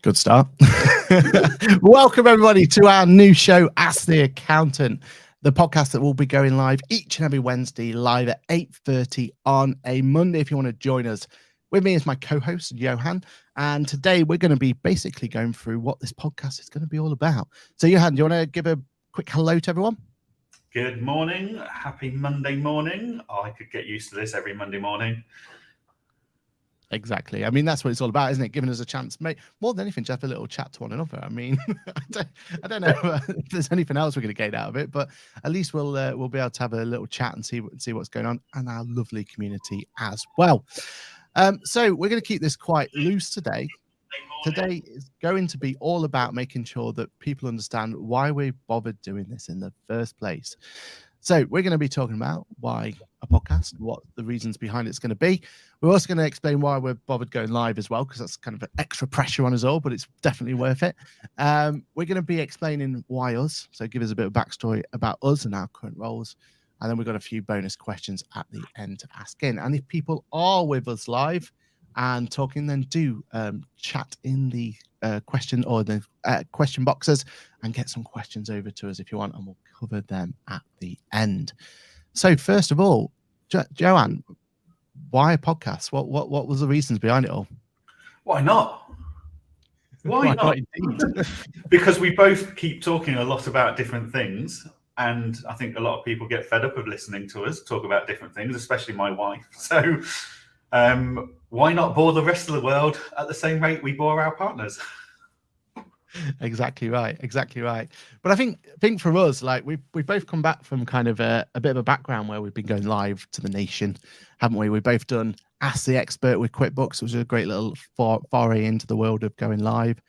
Good start. Welcome, everybody, to our new show, Ask the Accountant, the podcast that will be going live each and every Wednesday, live at 8:30 on a Monday. If you want to join us, with me is my co-host, Johann. And today we're going to be basically going through what this podcast is going to be all about. So, Johann, do you want to give a quick hello to everyone? Good morning. Happy Monday morning. I could get used to this every Monday morning. Exactly. I mean, that's what it's all about, isn't it? Giving us a chance, mate. More than anything, to have a little chat to one another. I mean, I don't know if there's anything else we're going to get out of it, but at least we'll be able to have a little chat and see what's going on, and our lovely community as well. So we're going to keep this quite loose today. Today is going to be all about making sure that people understand why we bothered doing this in the first place. So we're going to be talking about why a podcast, what the reasons behind it's going to be. We're also going to explain why we're bothered going live as well, because that's kind of an extra pressure on us all, but it's definitely worth it. We're going to be explaining why us, so give us a bit of backstory about us and our current roles. And then we've got a few bonus questions at the end to ask in. And if people are with us live and talking, then do chat in the question or the question boxes and get some questions over to us if you want, and we'll cover them at the end. So first of all, Johann, why a podcast? What was the reasons behind it all? Why not? Why not? Because we both keep talking a lot about different things, and I think a lot of people get fed up of listening to us talk about different things, especially my wife. So why not bore the rest of the world at the same rate we bore our partners? Exactly right. But I think for us, like we both come back from kind of a bit of a background where we've been going live to the nation, haven't we? We've both done Ask the Expert with QuickBooks, which was a great little foray into the world of going live.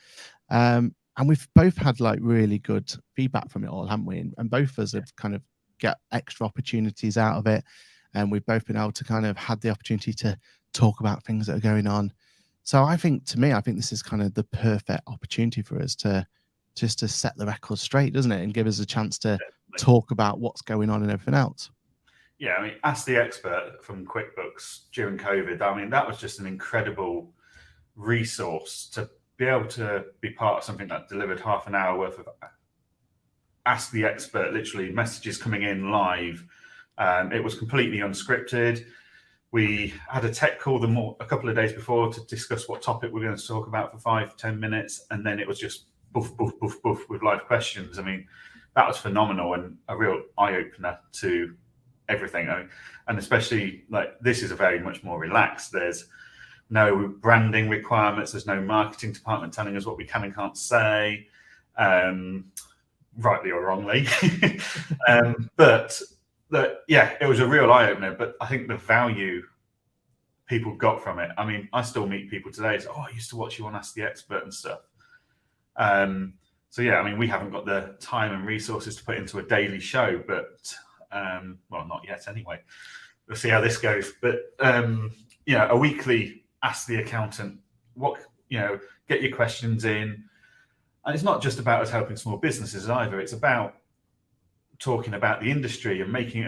And we've both had like really good feedback from it all, haven't we? And both of us have kind of get extra opportunities out of it. And we've both been able to kind of had the opportunity to talk about things that are going on. So I think this is kind of the perfect opportunity for us to just to set the record straight, doesn't it? And give us a chance to talk about what's going on and everything else. Yeah, I mean, Ask the Expert from QuickBooks during COVID, I mean, that was just an incredible resource to be able to be part of something that delivered half an hour worth of Ask the Expert, literally messages coming in live. It was completely unscripted. We had a tech call a couple of days before to discuss what topic we're going to talk about for 5-10 minutes. And then it was just boof, boof, boof, boof with live questions. I mean, that was phenomenal and a real eye-opener to everything. And especially like this is a very much more relaxed. There's no branding requirements. There's no marketing department telling us what we can and can't say, rightly or wrongly. Yeah, it was a real eye-opener, but I think the value people got from it, I mean, I still meet people today, say, I used to watch you on Ask the Expert and stuff. So yeah, I mean, we haven't got the time and resources to put into a daily show, but, well, not yet anyway. We'll see how this goes. But, a weekly Ask the Accountant, get your questions in. And it's not just about us helping small businesses either. It's about talking about the industry and making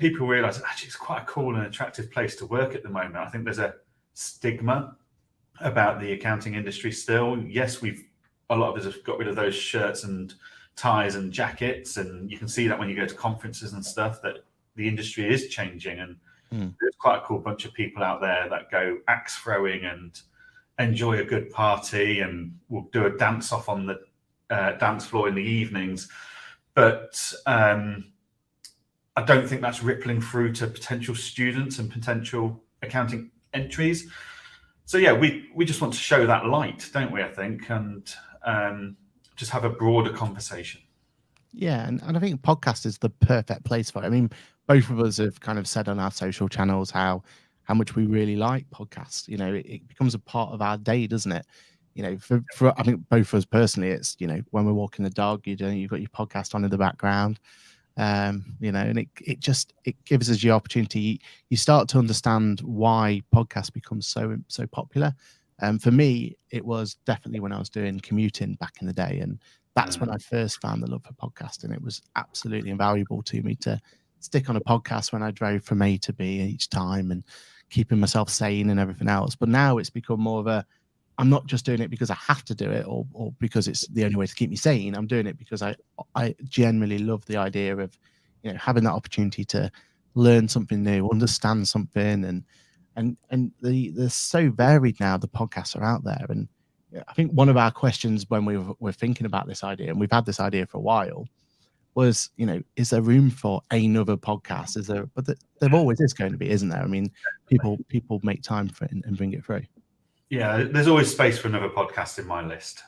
people realize actually it's quite a cool and attractive place to work at the moment. I think there's a stigma about the accounting industry still. Yes, a lot of us have got rid of those shirts and ties and jackets, and you can see that when you go to conferences and stuff that the industry is changing, and there's quite a cool bunch of people out there that go axe throwing and enjoy a good party and will do a dance off on the dance floor in the evenings. But I don't think that's rippling through to potential students and potential accounting entries. So yeah, we just want to show that light, don't we, I think, and just have a broader conversation. Yeah, and I think podcast is the perfect place for it. I mean, both of us have kind of said on our social channels how much we really like podcasts. You know, it becomes a part of our day, doesn't it? You know, for I think both of us personally, it's, when we're walking the dog, you've got your podcast on in the background, and it gives us the opportunity. You start to understand why podcasts become so popular. For me, it was definitely when I was doing commuting back in the day, and that's when I first found the love for podcasting. It was absolutely invaluable to me to stick on a podcast when I drove from A to B each time and keeping myself sane and everything else. But now it's become more of a I'm not just doing it because I have to do it or because it's the only way to keep me sane. I'm doing it because I generally love the idea of, you know, having that opportunity to learn something new, understand something, and they're so varied now. The podcasts are out there, and I think one of our questions when we were thinking about this idea, and we've had this idea for a while, was, you know, is there room for another podcast? Is there? But there always is going to be, isn't there? I mean, people make time for it and bring it through. Yeah, there's always space for another podcast in my list.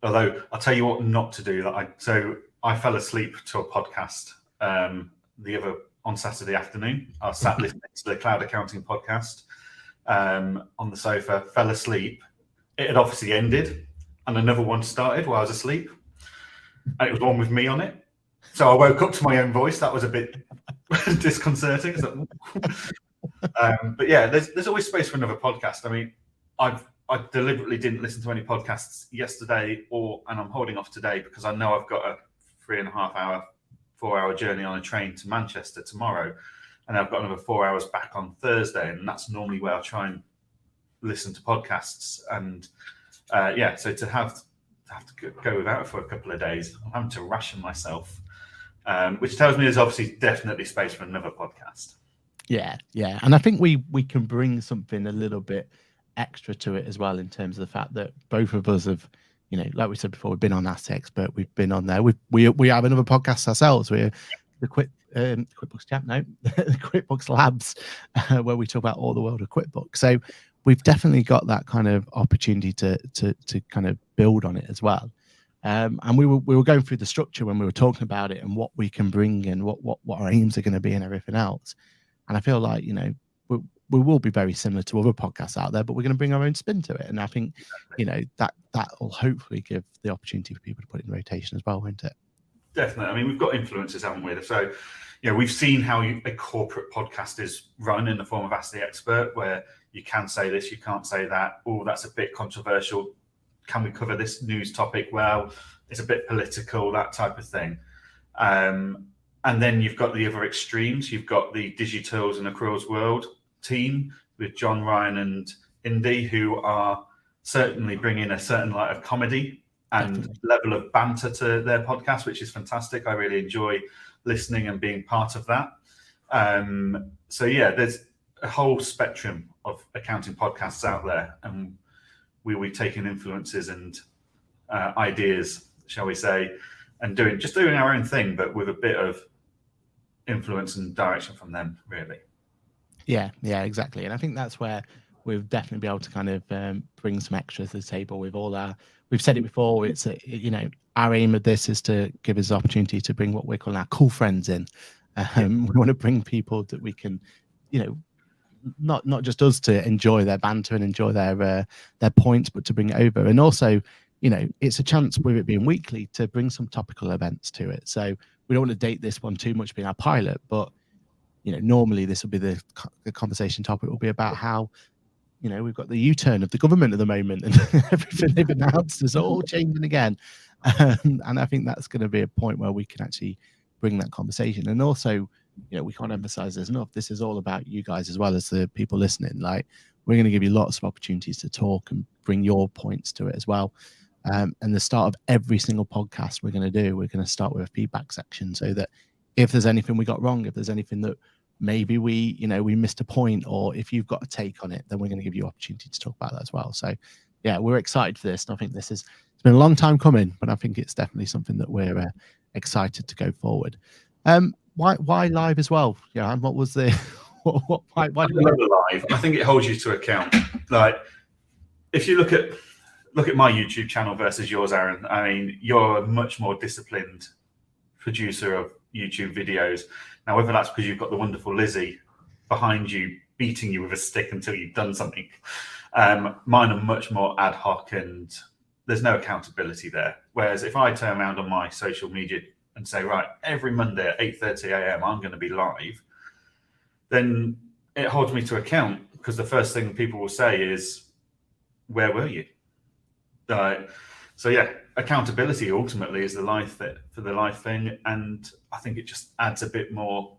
Although I'll tell you what not to do. So I fell asleep to a podcast on Saturday afternoon. I sat listening to the Cloud Accounting podcast on the sofa, fell asleep. It had obviously ended, and another one started while I was asleep, and it was one with me on it. So I woke up to my own voice. That was a bit disconcerting. But yeah, there's always space for another podcast. I mean, I deliberately didn't listen to any podcasts yesterday, and I'm holding off today because I know I've got a 4-hour journey on a train to Manchester tomorrow, and I've got another 4 hours back on Thursday, and that's normally where I'll try and listen to podcasts. And so to have to go without it for a couple of days, I'm having to ration myself, which tells me there's obviously definitely space for another podcast. Yeah, and I think we can bring something a little bit extra to it as well, in terms of the fact that both of us have, you know, like we said before, we've been on Ask the Expert, we've been on there, we have another podcast ourselves. We're the QuickBooks Chat, no, the QuickBooks Labs, where we talk about all the world of QuickBooks. So we've definitely got that kind of opportunity to kind of build on it as well. And we were going through the structure when we were talking about it and what we can bring and what our aims are going to be and everything else. And I feel like, you know, we will be very similar to other podcasts out there, but we're going to bring our own spin to it. And I think, you know, that will hopefully give the opportunity for people to put it in rotation as well, won't it? Definitely. I mean, we've got influencers, haven't we? So, you know, we've seen how a corporate podcast is run in the form of Ask the Expert, where you can say this, you can't say that. Oh, that's a bit controversial. Can we cover this news topic? Well, it's a bit political, that type of thing. And then you've got the other extremes. You've got the Digitals and Accruals World team with John, Ryan, and Indy, who are certainly bringing a certain light of comedy and level of banter to their podcast, which is fantastic. I really enjoy listening and being part of that. So yeah, there's a whole spectrum of accounting podcasts out there, and we'll be taking influences and ideas, shall we say, and doing our own thing, but with a bit of influence and direction from them, really. Yeah, exactly. And I think that's where we'll definitely be able to kind of bring some extras to the table with all our, we've said it before, it's, you know, our aim of this is to give us the opportunity to bring what we're calling our cool friends in. We want to bring people that we can, you know, not just us to enjoy their banter and enjoy their points, but to bring it over. And also, you know, it's a chance with it being weekly to bring some topical events to it. So we don't want to date this one too much being our pilot, but, you know, normally this will be the conversation topic will be about how, you know, we've got the U-turn of the government at the moment and everything they've announced is all changing again. And I think that's going to be a point where we can actually bring that conversation. And also, you know, we can't emphasize this enough. This is all about you guys as well as the people listening. Like, we're going to give you lots of opportunities to talk and bring your points to it as well. And the start of every single podcast we're going to start with a feedback section, so that if there's anything we got wrong, if there's anything that maybe we missed a point, or if you've got a take on it, then we're going to give you opportunity to talk about that as well. So yeah, we're excited for this. And I think it's been a long time coming, but I think it's definitely something that we're excited to go forward. Why live as well? Yeah, what was the why did we live? I think it holds you to account. Like, if you look at my YouTube channel versus yours, Aaron, I mean, you're a much more disciplined producer of YouTube videos. Now, whether that's because you've got the wonderful Lizzie behind you beating you with a stick until you've done something, mine are much more ad hoc and there's no accountability there. Whereas if I turn around on my social media and say, right, every Monday at 8:30 a.m. I'm going to be live, then it holds me to account, because the first thing people will say is, where were you? So yeah, accountability ultimately is the life for the life thing, and I think it just adds a bit more.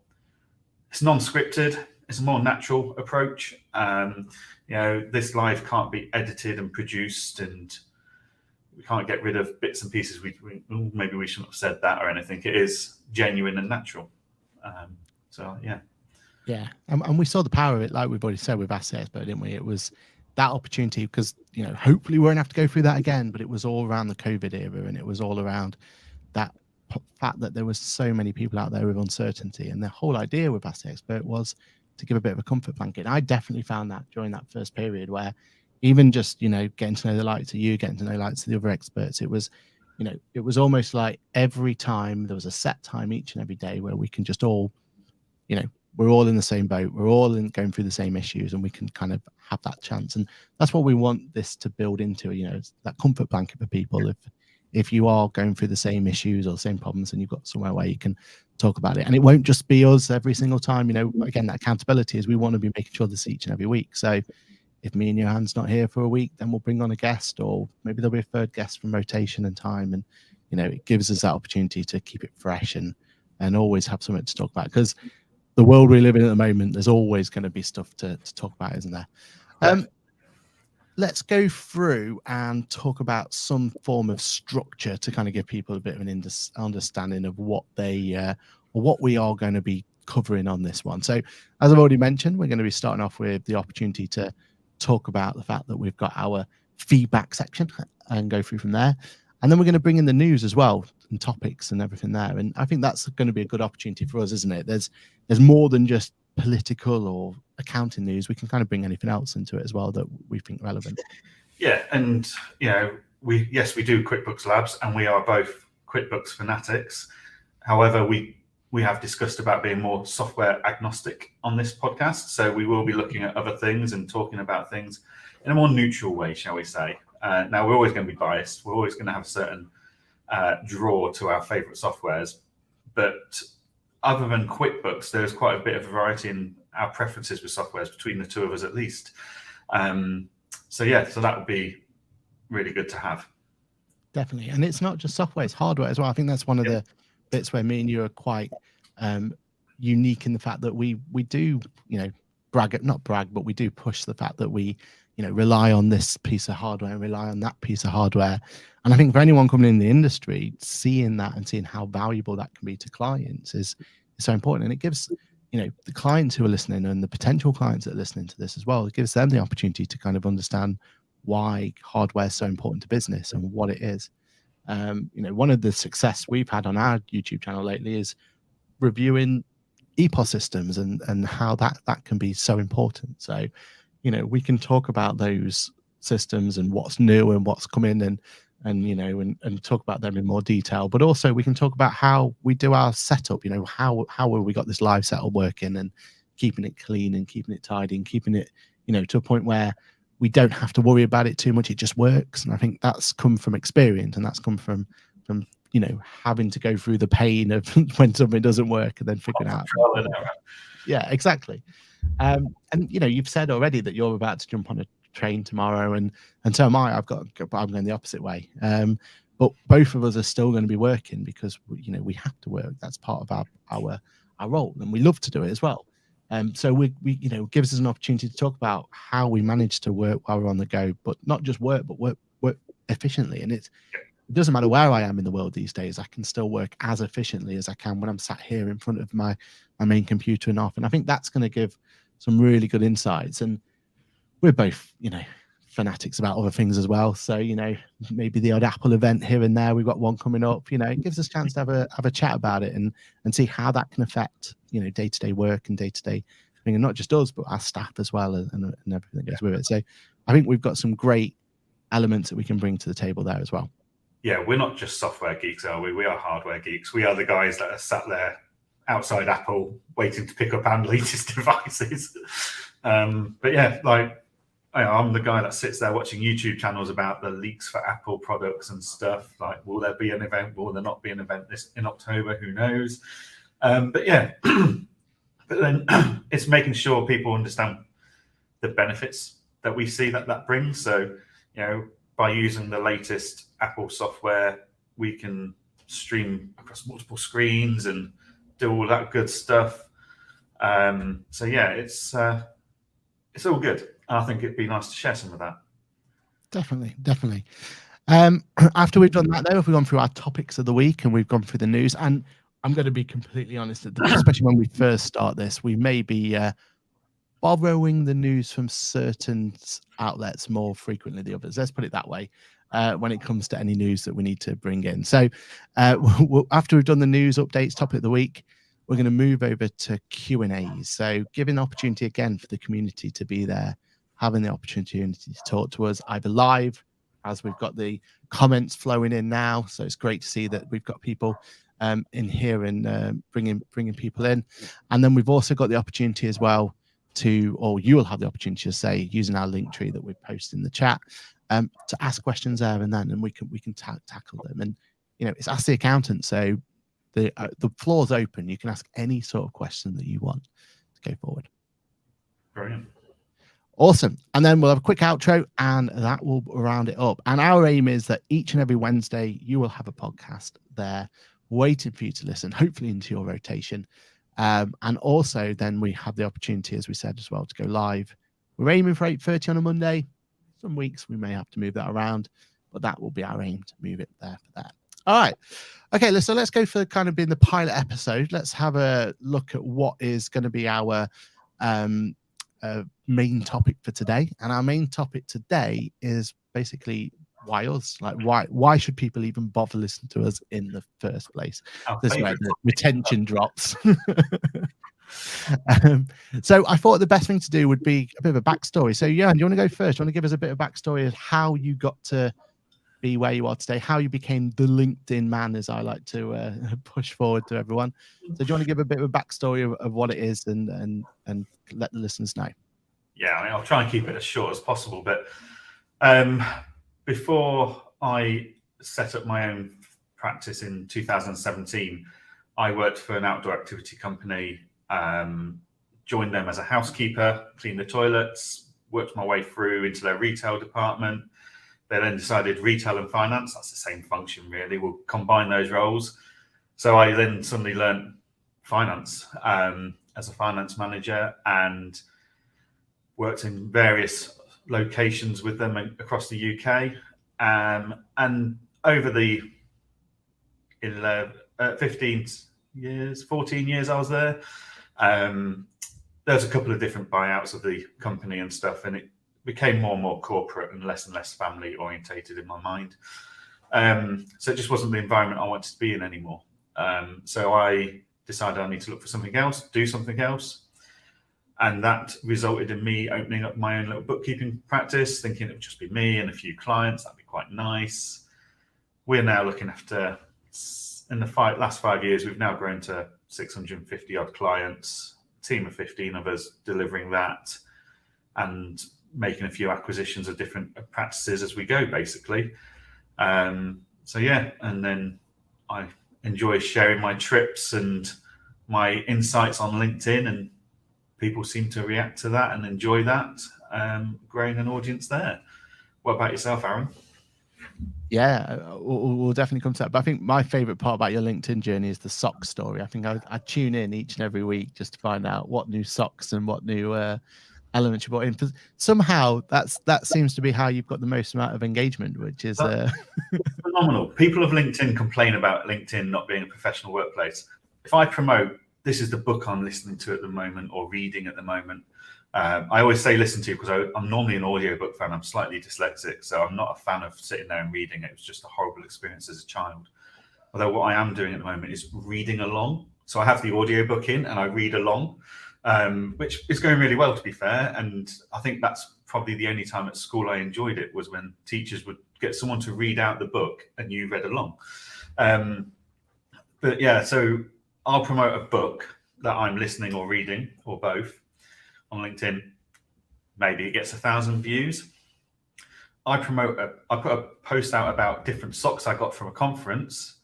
It's non-scripted. it's a more natural approach. This live can't be edited and produced, and we can't get rid of bits and pieces. Maybe we shouldn't have said that or anything. It is genuine and natural. Yeah, and we saw the power of it, like we've already said with Ask the Expert, didn't we? It was that opportunity because hopefully we won't have to go through that again. But it was all around the COVID era, and it was all around that fact that there was so many people out there with uncertainty, and the whole idea with Ask the Expert was to give a bit of a comfort blanket. I definitely found that during that first period where even just getting to know the likes of you, getting to know the likes of the other experts, it was almost like every time there was a set time each and every day where we can just all we're all in the same boat, we're all going through the same issues, and we can kind of have that chance. And that's what we want this to build into, that comfort blanket for people. If you are going through the same issues or the same problems, and you've got somewhere where you can talk about it, and it won't just be us every single time. Again, that accountability is we want to be making sure this each and every week. So if me and Johann's not here for a week, then we'll bring on a guest, or maybe there'll be a third guest from rotation and time. And it gives us that opportunity to keep it fresh and always have something to talk about, because the world we live in at the moment, there's always going to be stuff to talk about, isn't there? Let's go through and talk about some form of structure to kind of give people a bit of an understanding of what we are going to be covering on this one. So as I've already mentioned, we're going to be starting off with the opportunity to talk about the fact that we've got our feedback section and go through from there. And then we're going to bring in the news as well, and topics and everything there. And I think that's going to be a good opportunity for us, isn't it? There's more than just political or accounting news. We can kind of bring anything else into it as well that we think relevant. Yeah, and we do QuickBooks Labs, and we are both QuickBooks fanatics. However, we have discussed about being more software agnostic on this podcast. So we will be looking at other things and talking about things in a more neutral way, shall we say. Now, we're always going to be biased. We're always going to have a certain draw to our favorite softwares. But other than QuickBooks, there's quite a bit of variety in our preferences with softwares between the two of us, at least. So that would be really good to have. Definitely. And it's not just software, it's hardware as well. I think that's one of the bits where me and you are quite unique in the fact that we do, not brag, but we do push the fact that we rely on this piece of hardware and rely on that piece of hardware. And I think for anyone coming in the industry, seeing that and seeing how valuable that can be to clients is so important. And it gives, the clients who are listening and the potential clients that are listening to this as well, it gives them the opportunity to kind of understand why hardware is so important to business and what it is. One of the success we've had on our YouTube channel lately is reviewing EPOS systems and how that can be so important. So, we can talk about those systems and what's new and what's coming and talk about them in more detail. But also we can talk about how we do our setup. How have we got this live setup working and keeping it clean and keeping it tidy and keeping it, to a point where we don't have to worry about it too much. It just works. And I think that's come from experience, and that's come from having to go through the pain of when something doesn't work and then figuring out. Yeah, exactly. And you've said already that you're about to jump on a train tomorrow, and so am I. I'm going the opposite way. But both of us are still going to be working because we have to work. That's part of our role, and we love to do it as well. So we gives us an opportunity to talk about how we manage to work while we're on the go, but not just work, but work efficiently. And it doesn't matter where I am in the world these days. I can still work as efficiently as I can when I'm sat here in front of my main computer and off. And I think that's going to give some really good insights. And we're both, fanatics about other things as well. So, maybe the odd Apple event here and there. We've got one coming up. It gives us a chance to have a chat about it and see how that can affect, day-to-day work and day-to-day thing, and not just us, but our staff as well, and everything that goes with it. So I think we've got some great elements that we can bring to the table there as well. Yeah, we're not just software geeks, are we? We are hardware geeks. We are the guys that are sat there outside Apple waiting to pick up our latest devices. But yeah, I'm the guy that sits there watching YouTube channels about the leaks for Apple products and stuff. Like, will there be an event? Will there not be an event in October? Who knows? But yeah, but then it's making sure people understand the benefits that we see that brings. So, by using the latest Apple software, we can stream across multiple screens and do all that good stuff. So yeah, it's all good. And I think it'd be nice to share some of that. Definitely. After we've done that, though, if we've gone through our topics of the week and we've gone through the news, and I'm going to be completely honest, especially when we first start this, we may be borrowing the news from certain outlets more frequently than others. Let's put it that way. When it comes to any news that we need to bring in. So after we've done the news updates, topic of the week, we're going to move over to Q&As. So giving the opportunity again for the community to be there, having the opportunity to talk to us either live, as we've got the comments flowing in now. So it's great to see that we've got people in here and bringing people in. And then we've also got the opportunity as well or you will have the opportunity to say, using our link tree that we've posted in the chat, to ask questions there and then, and we can tackle them. And it's Ask the Accountant, so the floor's open. You can ask any sort of question that you want to go forward. Brilliant. Awesome. And then we'll have a quick outro, and that will round it up. And our aim is that each and every Wednesday you will have a podcast there waiting for you to listen, hopefully into your rotation. And also then we have the opportunity, as we said as well, to go live. We're aiming for 8:30 on a Monday. Some weeks we may have to move that around, but that will be our aim to move it there for that. All right. Okay, so let's go for kind of being the pilot episode. Let's have a look at what is going to be our main topic for today. And our main topic today is basically why us? Like, why should people even bother listening to us in the first place? This way the retention drops. So I thought the best thing to do would be a bit of a backstory. So Johann, do you want to go first? Do you want to give us a bit of backstory of how you got to be where you are today, how you became the LinkedIn man, as I like to push forward to everyone? So do you want to give a bit of a backstory of what it is and let the listeners know? Yeah, I mean, I'll try and keep it as short as possible. But before I set up my own practice in 2017, I worked for an outdoor activity company. Joined them as a housekeeper, cleaned the toilets, worked my way through into their retail department. They then decided retail and finance, that's the same function really, we'll combine those roles. So I then suddenly learned finance as a finance manager and worked in various locations with them across the UK. And over the 14 years I was there, there's a couple of different buyouts of the company and stuff, and it became more and more corporate and less family orientated in my mind. So it just wasn't the environment I wanted to be in anymore. So I decided I need to look for something else, do something else. And that resulted in me opening up my own little bookkeeping practice, thinking it would just be me and a few clients. That'd be quite nice. We're now looking after, in the last 5 years, we've now grown to 650 odd clients, team of 15 of us delivering that and making a few acquisitions of different practices as we go, basically. So yeah, and then I enjoy sharing my trips and my insights on LinkedIn, and people seem to react to that and enjoy that, growing an audience there. What about yourself, Aaron? Yeah, we'll definitely come to that. But I think my favorite part about your LinkedIn journey is the sock story. I think I tune in each and every week just to find out what new socks and what new elements you brought in. Because somehow that seems to be how you've got the most amount of engagement, which is phenomenal. People of LinkedIn complain about LinkedIn not being a professional workplace. If I promote, this is the book I'm listening to at the moment or reading at the moment, I always say listen to, because I'm normally an audiobook fan. I'm slightly dyslexic, so I'm not a fan of sitting there and reading. It was just a horrible experience as a child. Although what I am doing at the moment is reading along. So I have the audiobook in and I read along, which is going really well, to be fair. And I think that's probably the only time at school I enjoyed it, was when teachers would get someone to read out the book and you read along. But yeah, so I'll promote a book that I'm listening or reading, or both, on LinkedIn. Maybe it gets 1,000 views. I put a post out about different socks I got from a conference,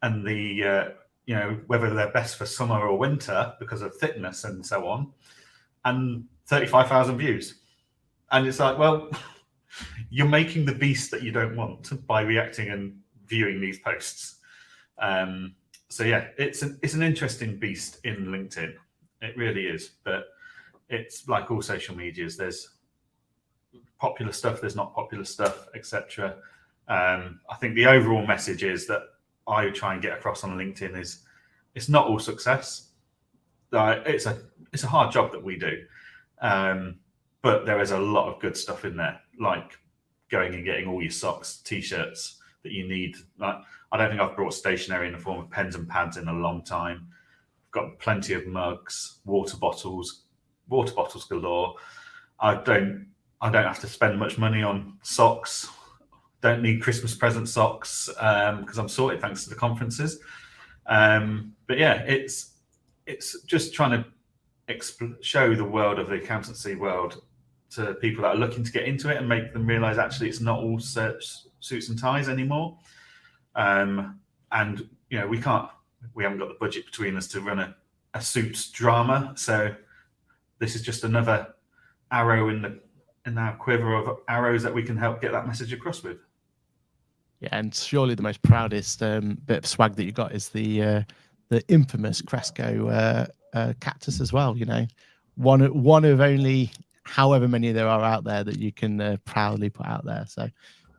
and the whether they're best for summer or winter because of thickness and so on, and 35,000 views. And it's like, well, you're making the beast that you don't want by reacting and viewing these posts. So yeah, it's an interesting beast in LinkedIn. It really is. But it's like all social medias. There's popular stuff, there's not popular stuff, etc. I think the overall message is that I try and get across on LinkedIn is it's not all success. It's a hard job that we do, but there is a lot of good stuff in there, like going and getting all your socks, t-shirts that you need. Like, I don't think I've brought stationery in the form of pens and pads in a long time. I've got plenty of mugs, water bottles galore. I don't have to spend much money on socks. Don't need Christmas present socks because I'm sorted thanks to the conferences. But yeah, it's just trying to show the world of the accountancy world to people that are looking to get into it and make them realize actually it's not all suits and ties anymore. And you know, we haven't got the budget between us to run a suits drama, so this is just another arrow in our quiver of arrows that we can help get that message across with. Yeah, and surely the most proudest bit of swag that you got is the infamous Cresco cactus as well. You know, one of only however many there are out there that you can proudly put out there. So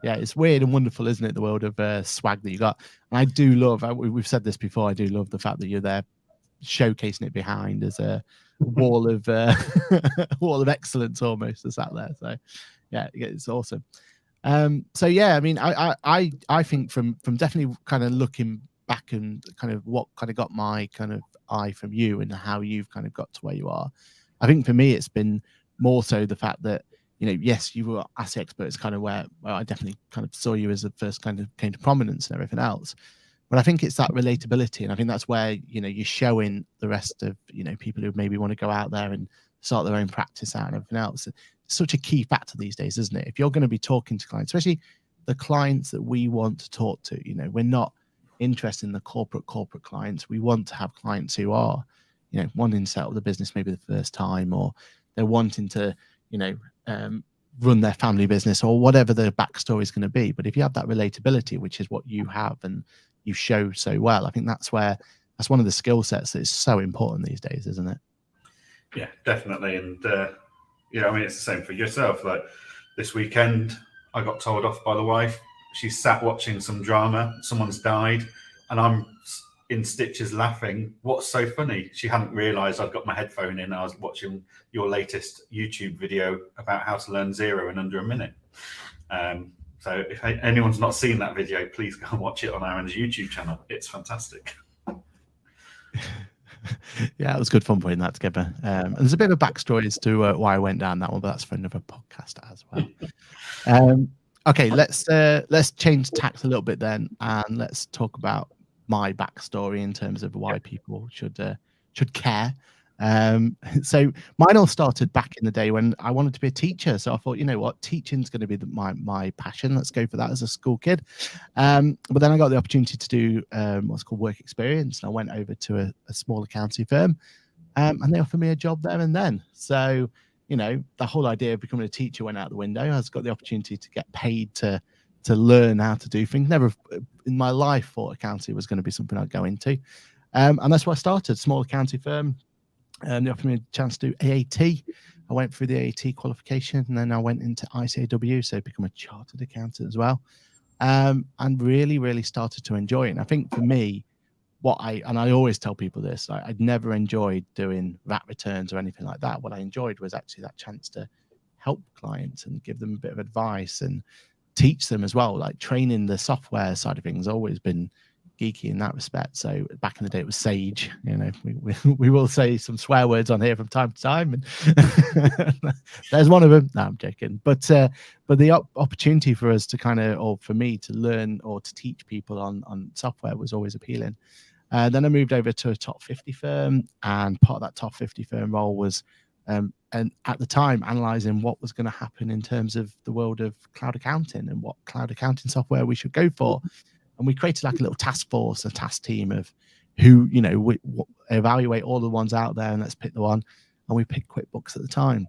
yeah, it's weird and wonderful, isn't it? The world of swag that you got. And I do love. We've said this before. I do love the fact that you're there, showcasing it behind as a wall of wall of excellence almost that's out there. So yeah, it's awesome. So yeah, I mean, I think from definitely kind of looking back and kind of what kind of got my kind of eye from you and how you've kind of got to where you are, I think for me it's been more so the fact that, you know, yes, you were asset experts, kind of where I definitely kind of saw you as the first kind of came to prominence and everything else. But I think it's that relatability, and I think that's where, you know, you're showing the rest of, you know, people who maybe want to go out there and start their own practice out and everything else. It's such a key factor these days, isn't it? If you're going to be talking to clients, especially the clients that we want to talk to, you know, we're not interested in the corporate clients. We want to have clients who are, you know, wanting to set up the business maybe the first time, or they're wanting to, you know, run their family business, or whatever the backstory is going to be. But if you have that relatability, which is what you have and you show so well, I think that's one of the skill sets that is so important these days, isn't it? Yeah, definitely. And yeah, I mean, it's the same for yourself. Like this weekend, I got told off by the wife. She's sat watching some drama. Someone's died, and I'm in stitches laughing. What's so funny? She hadn't realised I'd got my headphone in. I was watching your latest YouTube video about how to learn Xero in under a minute. So if anyone's not seen that video, please go and watch it on Aaron's YouTube channel. It's fantastic. Yeah, it was good fun putting that together. And there's a bit of a backstory as to why I went down that one, but that's for another podcast as well. Okay, let's change tact a little bit then, and let's talk about my backstory in terms of why people should care. So mine all started back in the day when I wanted to be a teacher. So I thought, you know what, teaching's going to be my passion. Let's go for that as a school kid. But then I got the opportunity to do what's called work experience. And I went over to a small accounting firm, and they offered me a job there and then. So, you know, the whole idea of becoming a teacher went out the window. I got the opportunity to get paid to learn how to do things. Never in my life thought accounting was going to be something I'd go into. And that's where I started, small accounting firm. They offered me a chance to do AAT. I went through the AAT qualification, and then I went into ICAW, so become a chartered accountant as well, and really started to enjoy it. And I think for me, I always tell people this, I'd never enjoyed doing VAT returns or anything like that. What I enjoyed was actually that chance to help clients and give them a bit of advice and teach them as well. Like training the software side of things always been geeky in that respect. So back in the day it was Sage, you know, we will say some swear words on here from time to time, and there's one of them. No, I'm joking. But the opportunity for us to kind of, or for me to learn or to teach people on software was always appealing. Then I moved over to a top 50 firm, and part of that top 50 firm role was and at the time analyzing what was going to happen in terms of the world of cloud accounting and what cloud accounting software we should go for. And we created like a little task force, a task team of who, you know, we evaluate all the ones out there and let's pick the one. And we picked QuickBooks at the time.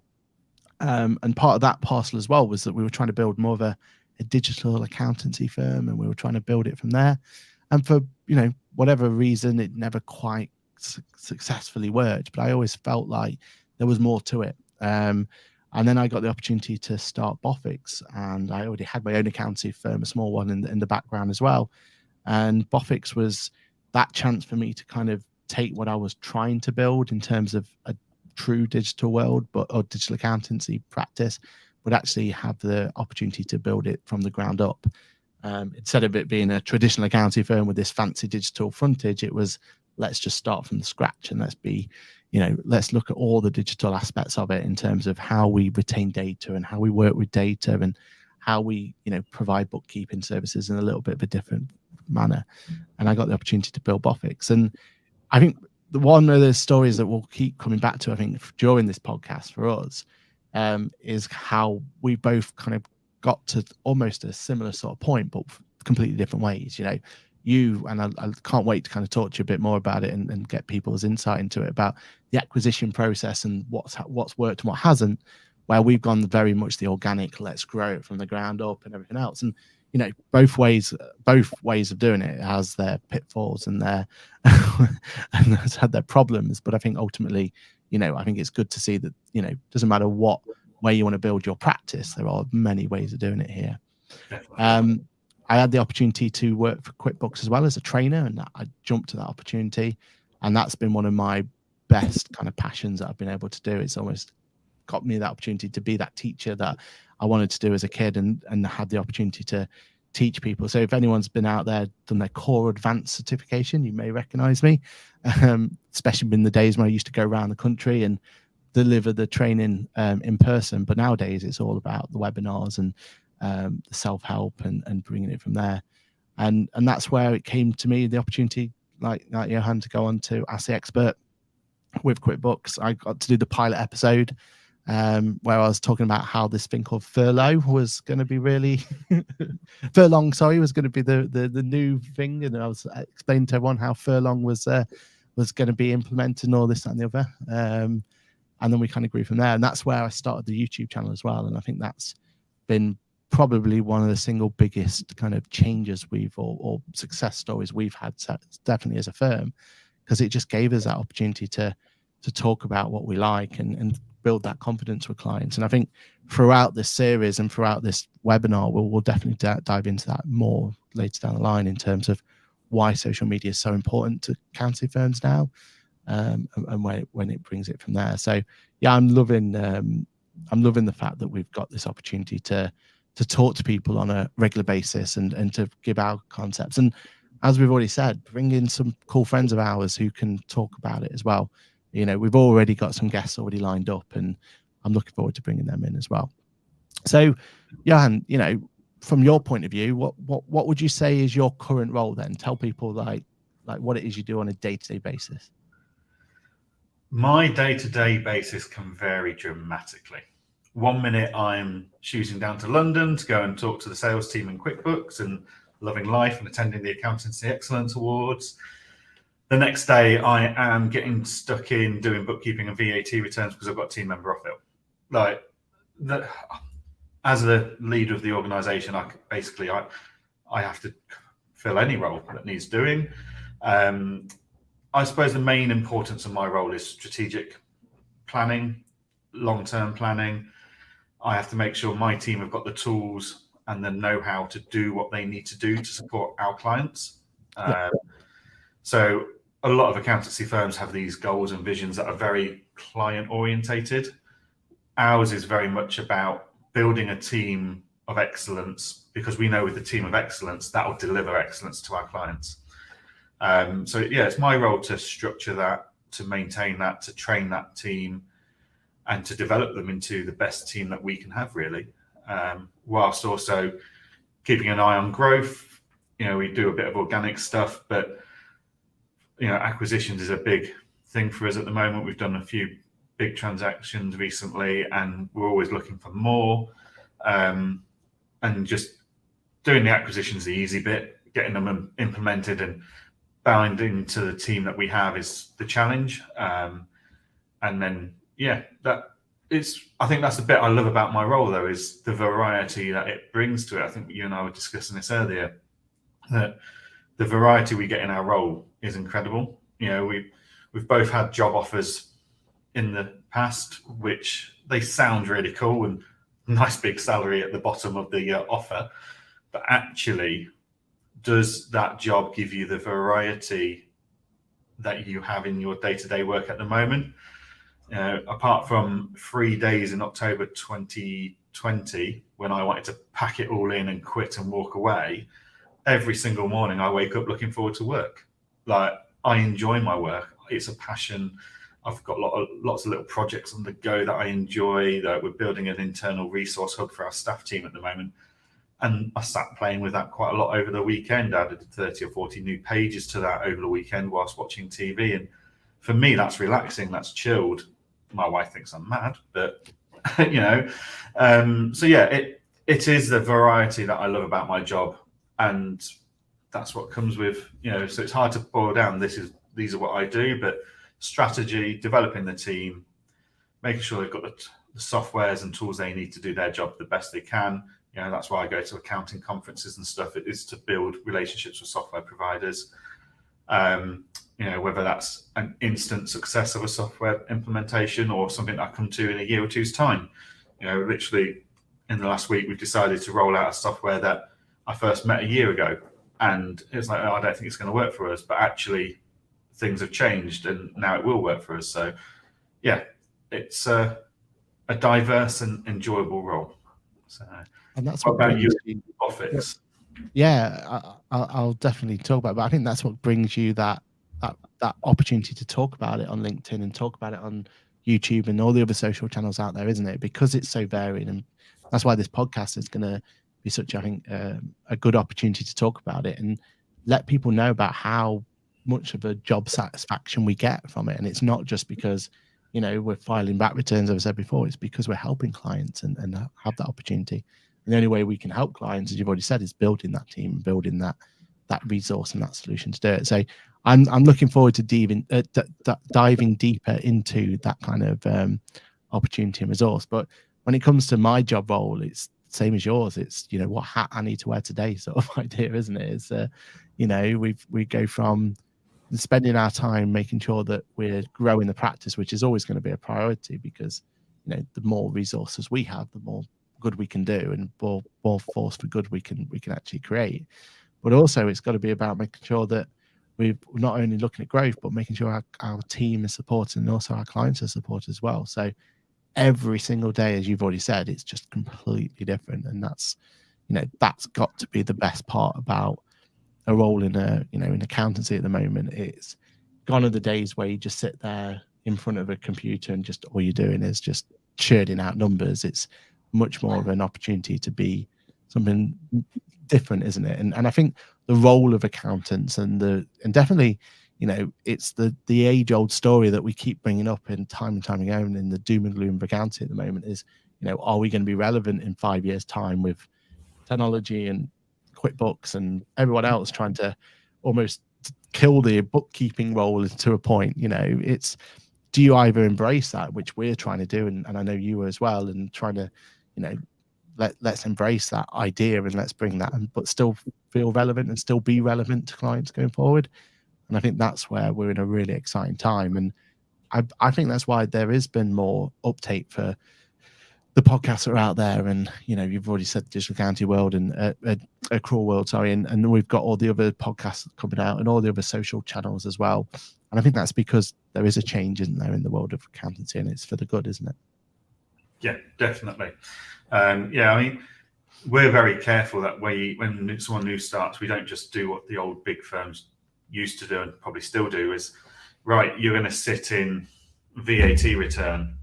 And part of that parcel as well was that we were trying to build more of a digital accountancy firm, and we were trying to build it from there. And for, you know, whatever reason, it never quite successfully worked, but I always felt like there was more to it. And then I got the opportunity to start Boffix, and I already had my own accounting firm, a small one in the background as well. And Boffix was that chance for me to kind of take what I was trying to build in terms of a true digital world, or digital accountancy practice, but actually have the opportunity to build it from the ground up. Instead of it being a traditional accounting firm with this fancy digital frontage, it was, let's just start from the scratch, and let's look at all the digital aspects of it in terms of how we retain data and how we work with data and how we, provide bookkeeping services in a little bit of a different manner. And I got the opportunity to build Boffix. And I think one of the stories that we'll keep coming back to, I think, during this podcast for us, is how we both kind of got to almost a similar sort of point, but completely different ways. You and I can't wait to kind of talk to you a bit more about it and get people's insight into it, about the acquisition process and what's worked and what hasn't, where we've gone very much the organic, let's grow it from the ground up and everything else. And both ways of doing it has their pitfalls and their and has had their problems. But I think ultimately, I think it's good to see that, doesn't matter what way you want to build your practice, there are many ways of doing it here. I had the opportunity to work for QuickBooks as well as a trainer, and I jumped to that opportunity, and that's been one of my best kind of passions that I've been able to do. It's almost got me that opportunity to be that teacher that I wanted to do as a kid, and had the opportunity to teach people. So if anyone's been out there, done their core advanced certification, you may recognize me, especially in the days when I used to go around the country and deliver the training in person. But nowadays it's all about the webinars and the self-help and bringing it from there. And that's where it came to me, the opportunity, like Johann, to go on to Ask the Expert with QuickBooks. I got to do the pilot episode where I was talking about how this thing called furlough was going to be really furlong, was going to be the new thing. And I was explaining to everyone how furlong was going to be implemented and all this, that, and the other. And then we kind of grew from there. And that's where I started the YouTube channel as well. And I think that's been probably one of the single biggest kind of changes or success stories we've had, definitely as a firm, because it just gave us that opportunity to talk about what we like and build that confidence with clients. And I think throughout this series and throughout this webinar, we'll definitely dive into that more later down the line in terms of why social media is so important to accounting firms now, and when it brings it from there. So yeah, I'm loving the fact that we've got this opportunity to talk to people on a regular basis and to give our concepts. And as we've already said, bring in some cool friends of ours who can talk about it as well. We've already got some guests already lined up, and I'm looking forward to bringing them in as well. So Johann, from your point of view, what would you say is your current role then? Tell people like what it is you do on a day-to-day basis. My day-to-day basis can vary dramatically. 1 minute I'm shooting down to London to go and talk to the sales team in QuickBooks and loving life and attending the Accountancy Excellence Awards. The next day I am getting stuck in doing bookkeeping and VAT returns because I've got team member off ill. As the leader of the organization, I have to fill any role that needs doing. I suppose the main importance of my role is strategic planning, long-term planning. I have to make sure my team have got the tools and the know-how to do what they need to do to support our clients. So a lot of accountancy firms have these goals and visions that are very client-orientated. Ours is very much about building a team of excellence, because we know with the team of excellence, that will deliver excellence to our clients. So yeah, it's my role to structure that, to maintain that, to train that team, and to develop them into the best team that we can have, really, whilst also keeping an eye on growth. We do a bit of organic stuff, but acquisitions is a big thing for us at the moment. We've done a few big transactions recently, and we're always looking for more. And just doing the acquisitions, the easy bit, getting them implemented and binding to the team that we have is the challenge. And then, yeah, I think that's the bit I love about my role, though, is the variety that it brings to it. I think you and I were discussing this earlier, that the variety we get in our role is incredible. we've both had job offers in the past, which they sound really cool and nice big salary at the bottom of the offer, but actually, does that job give you the variety that you have in your day-to-day work at the moment? Apart from 3 days in October 2020, when I wanted to pack it all in and quit and walk away, every single morning I wake up looking forward to work. Like, I enjoy my work. It's a passion. I've got lots of little projects on the go that I enjoy. That we're building an internal resource hub for our staff team at the moment. And I sat playing with that quite a lot over the weekend. I added 30 or 40 new pages to that over the weekend whilst watching TV. And for me, that's relaxing, that's chilled. My wife thinks I'm mad, but so yeah, it is the variety that I love about my job. And that's what comes with, so it's hard to boil down. These are what I do, but strategy, developing the team, making sure they've got the softwares and tools they need to do their job the best they can. That's why I go to accounting conferences and stuff. It is to build relationships with software providers. Whether that's an instant success of a software implementation or something that I come to in a year or two's time. Literally in the last week, we've decided to roll out a software that I first met a year ago. And it's like, I don't think it's going to work for us, but actually things have changed and now it will work for us. So yeah, it's a diverse and enjoyable role. So, and that's what about you, Boffix? Yeah, I'll definitely talk about it, but I think that's what brings you that opportunity to talk about it on LinkedIn and talk about it on YouTube and all the other social channels out there, isn't it? Because it's so varied, and that's why this podcast is going to be such, I think, a good opportunity to talk about it and let people know about how much of a job satisfaction we get from it. And it's not just because we're filing back returns, as I said before. It's because we're helping clients and have that opportunity. And the only way we can help clients, as you've already said, is building that team, building that resource and that solution to do it. So I'm looking forward to diving deeper into that kind of opportunity and resource. But when it comes to my job role, it's the same as yours. It's what hat I need to wear today sort of idea, isn't it? It's we go from spending our time making sure that we're growing the practice, which is always going to be a priority, because the more resources we have, the more good we can do and more force for good we can actually create. But also it's got to be about making sure that we're not only looking at growth, but making sure our team is supported and also our clients are supported as well. So every single day, as you've already said, it's just completely different. And that's got to be the best part about a role in in accountancy at the moment. It's gone are the days where you just sit there in front of a computer and just all you're doing is just churning out numbers. It's much more of an opportunity to be something different, isn't it? And I think the role of accountants and definitely it's the age-old story that we keep bringing up in time and time again in the doom and gloom of accounting at the moment is are we going to be relevant in 5 years time with technology and QuickBooks and everyone else trying to almost kill the bookkeeping role to a point? It's, do you either embrace that, which we're trying to do, and I know you as well, and trying to let's embrace that idea and let's bring that, but still feel relevant and still be relevant to clients going forward. And I think that's where we're in a really exciting time. And I think that's why there has been more uptake for the podcasts that are out there. And you've already said Digital Accounting World and Accrual World, sorry, and we've got all the other podcasts coming out and all the other social channels as well. And I think that's because there is a change, isn't there, in the world of accountancy, and it's for the good, isn't it? Yeah, definitely. I mean, we're very careful that when someone new starts, we don't just do what the old big firms used to do and probably still do, is right, you're going to sit in VAT return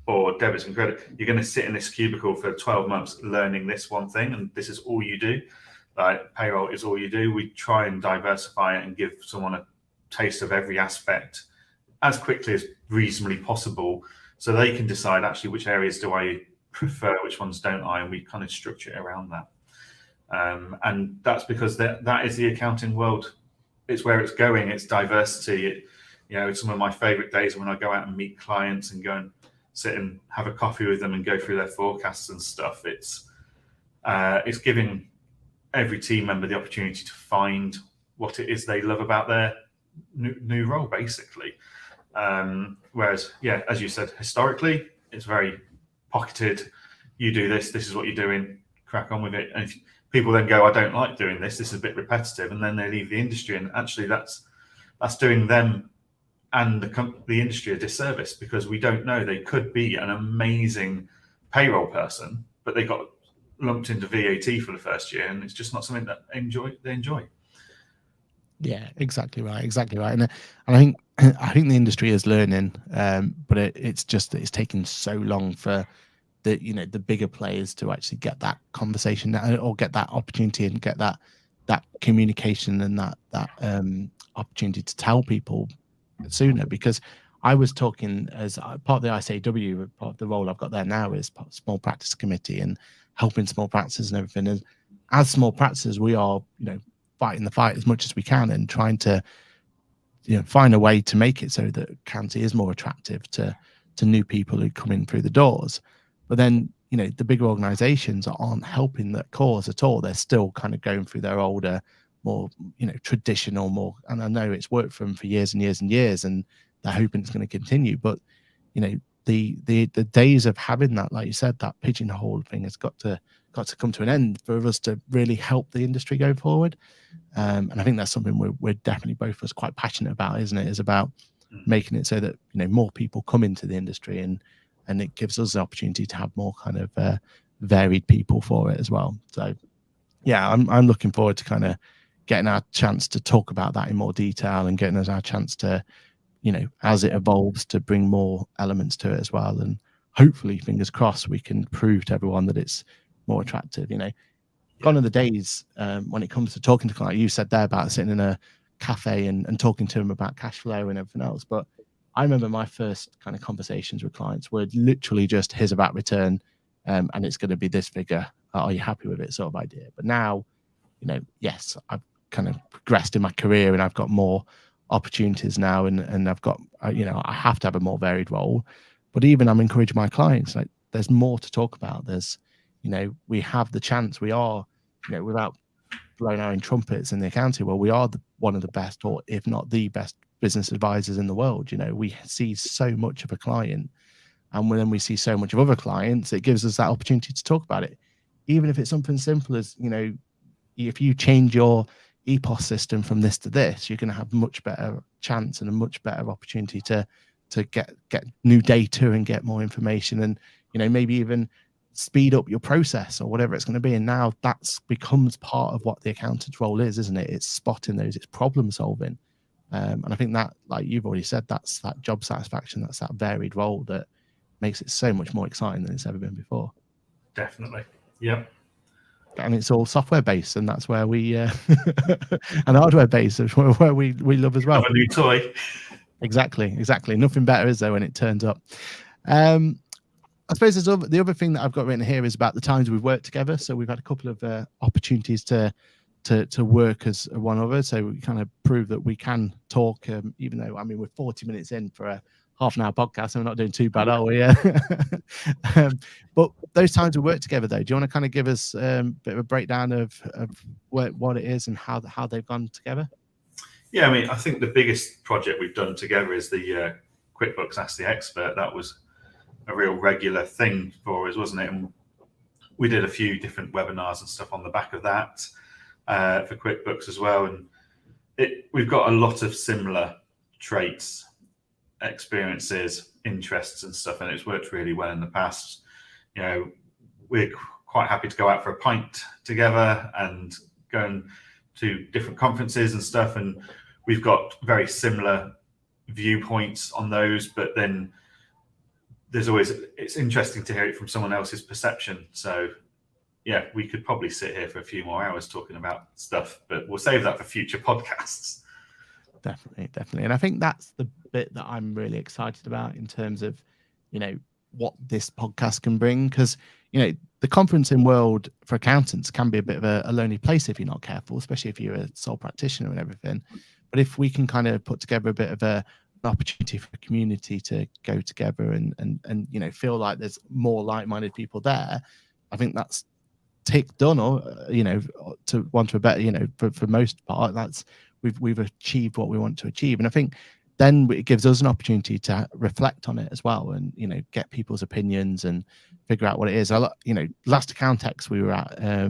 or debits and credit. You're going to sit in this cubicle for 12 months learning this one thing, and this is all you do. Like, payroll is all you do. We try and diversify it and give someone a taste of every aspect as quickly as reasonably possible, so they can decide actually which areas do I prefer, which ones don't I, and we kind of structure it around that. And that's because that is the accounting world. It's where it's going. It's diversity. It's some of my favorite days when I go out and meet clients and go and sit and have a coffee with them and go through their forecasts and stuff. It's giving every team member the opportunity to find what it is they love about their new role, basically. Whereas, yeah, as you said, historically, it's very pocketed. You do this is what you're doing, crack on with it. And if people then go, I don't like doing this is a bit repetitive, and then they leave the industry. And actually that's doing them and the industry a disservice, because we don't know, they could be an amazing payroll person, but they got lumped into VAT for the first year, and it's just not something that they enjoy. Yeah, exactly right. And I think the industry is learning, but it's just that it's taking so long for the bigger players to actually get that conversation or get that opportunity and get that communication and that opportunity to tell people sooner. Because I was talking as part of the ISAW, part of the role I've got there now is part of small practice committee and helping small practices and everything. And as small practices, we are fighting the fight as much as we can and trying to find a way to make it so that county is more attractive to new people who come in through the doors. But then the bigger organizations aren't helping that cause at all. They're still kind of going through their older, more traditional, more, and I know it's worked for them for years and years and years, and they're hoping it's going to continue. But the days of having that, like you said, that pigeonhole thing has got to come to an end for us to really help the industry go forward. And I think that's something we're definitely both of us quite passionate about, isn't it? Is about making it so that more people come into the industry, and it gives us the opportunity to have more kind of varied people for it as well. So yeah, I'm looking forward to kind of getting our chance to talk about that in more detail, and getting us our chance to as it evolves, to bring more elements to it as well. And hopefully, fingers crossed, we can prove to everyone that it's more attractive. Gone are the days when it comes to talking to clients. You said there about sitting in a cafe and talking to them about cash flow and everything else. But I remember my first kind of conversations with clients were literally just, here's a VAT return, and it's going to be this figure. Are you happy with it? Sort of idea. But now, yes, I've kind of progressed in my career and I've got more opportunities now, and I've got, I have to have a more varied role. But even I'm encouraging my clients, like, there's more to talk about. There's, we have the chance. We are, without blowing our own trumpets in the accounting world, we are one of the best, or if not the best, business advisors in the world. We see so much of a client, and when we see so much of other clients, it gives us that opportunity to talk about it, even if it's something simple as if you change your EPOS system from this to this, you're going to have much better chance and a much better opportunity to get new data and get more information, and maybe even speed up your process or whatever it's going to be. And now that's becomes part of what the accountant's role is, isn't it? It's spotting those, it's problem solving. And I think that, like you've already said, that's that job satisfaction, that's that varied role that makes it so much more exciting than it's ever been before. Definitely. Yep. And it's all software based, and that's where we and hardware based, where we love as well. Have a new toy. Exactly. Nothing better, is there, when it turns up. I suppose the other thing that I've got written here is about the times we've worked together. So we've had a couple of opportunities to work as one another. So we kind of prove that we can talk, even though, we're 40 minutes in for a half-an-hour podcast, and we're not doing too bad, are we? But those times we work together, though, do you want to kind of give us a bit of a breakdown of what it is and how they've gone together? Yeah, I think the biggest project we've done together is the QuickBooks Ask the Expert. That was a real regular thing for us, wasn't it? And we did a few different webinars and stuff on the back of that for QuickBooks as well. And we've got a lot of similar traits, experiences, interests and stuff, and it's worked really well in the past. We're quite happy to go out for a pint together and go to different conferences and stuff, and we've got very similar viewpoints on those, but then it's interesting to hear it from someone else's perception. So yeah, we could probably sit here for a few more hours talking about stuff, but we'll save that for future podcasts. Definitely. And I think that's the bit that I'm really excited about in terms of, what this podcast can bring. Because, the conferencing world for accountants can be a bit of a lonely place if you're not careful, especially if you're a sole practitioner and everything. But if we can kind of put together a bit of an opportunity for the community to go together and feel like there's more like-minded people there, I think that's tick done, or to want to a better, for most part, that's we've achieved what we want to achieve. And I think then it gives us an opportunity to reflect on it as well, and get people's opinions and figure out what it is. Last Accountex we were at,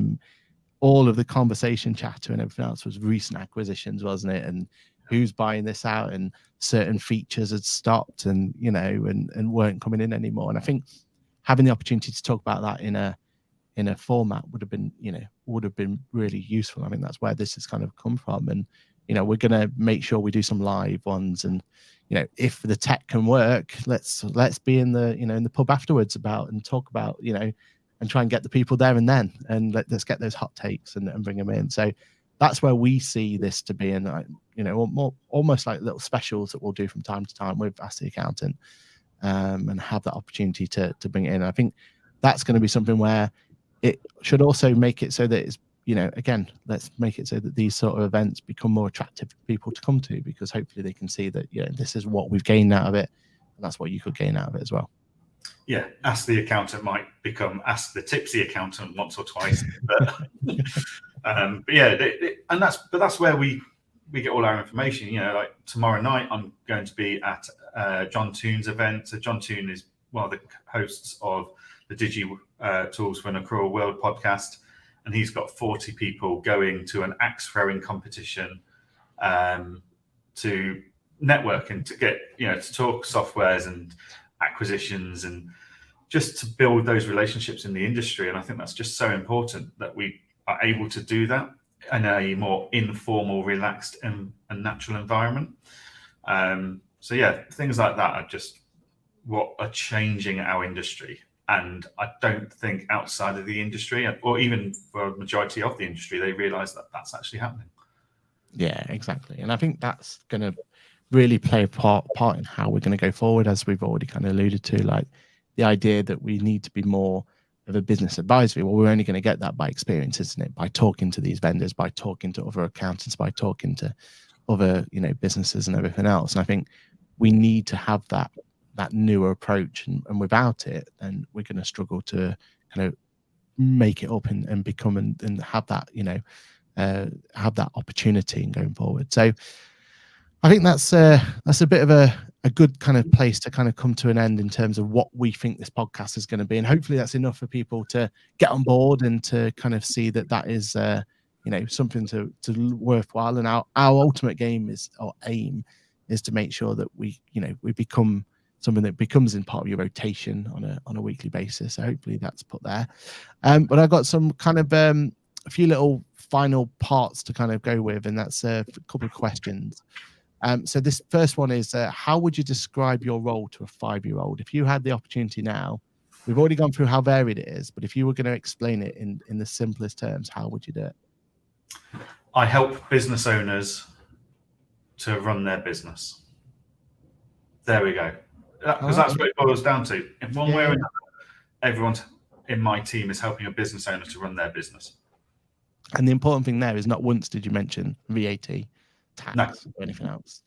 all of the conversation chatter and everything else was recent acquisitions, wasn't it? And who's buying this out, and certain features had stopped and and weren't coming in anymore. And I think having the opportunity to talk about that in a format would have been really useful. I think that's where this has kind of come from. And we're going to make sure we do some live ones, and if the tech can work, let's be in the in the pub afterwards and talk about and try and get the people there and then, and let's get those hot takes and bring them in. So that's where we see this to be, and more almost like little specials that we'll do from time to time with Ask the Accountant, and have that opportunity to bring it in. I think that's going to be something where it should also make it so that it's again, let's make it so that these sort of events become more attractive for people to come to, because hopefully they can see that this is what we've gained out of it, and that's what you could gain out of it as well. Yeah, Ask the Accountant might become Ask the Tipsy Accountant once or twice, but yeah, and that's where we get all our information. Like tomorrow night, I'm going to be at John Toon's event. So John Toon is one of the hosts of the Tools for an Accrual World podcast, and he's got 40 people going to an axe throwing competition to network and to get to talk softwares and acquisitions and just to build those relationships in the industry. And I think that's just so important that we are able to do that in a more informal, relaxed and natural environment. So yeah, things like that are just what are changing our industry. And I don't think outside of the industry, or even for a majority of the industry, they realize that that's actually happening. Yeah, exactly. And I think that's going to really play a part in how we're going to go forward, as we've already kind of alluded to, like the idea that we need to be more of a business advisory. Well, we're only going to get that by experience, isn't it? By talking to these vendors, by talking to other accountants, by talking to other, businesses and everything else. And I think we need to have that newer approach, and without it, then we're going to struggle to kind of make it up and become and have that, have that opportunity in going forward. So I think that's a bit of a good kind of place to kind of come to an end in terms of what we think this podcast is going to be, and hopefully that's enough for people to get on board and to kind of see that is something to worthwhile. And our ultimate aim is to make sure that we become something that becomes in part of your rotation on a weekly basis. So hopefully that's put there. But I've got some kind of a few little final parts to kind of go with, and that's a couple of questions. So this first one is, how would you describe your role to a 5-year-old? If you had the opportunity now, we've already gone through how varied it is, but if you were going to explain it in the simplest terms, how would you do it? I help business owners to run their business. There we go. Because that's what it boils down to. In one way or another, everyone in my team is helping a business owner to run their business. And the important thing there is not once did you mention VAT, tax, or anything else.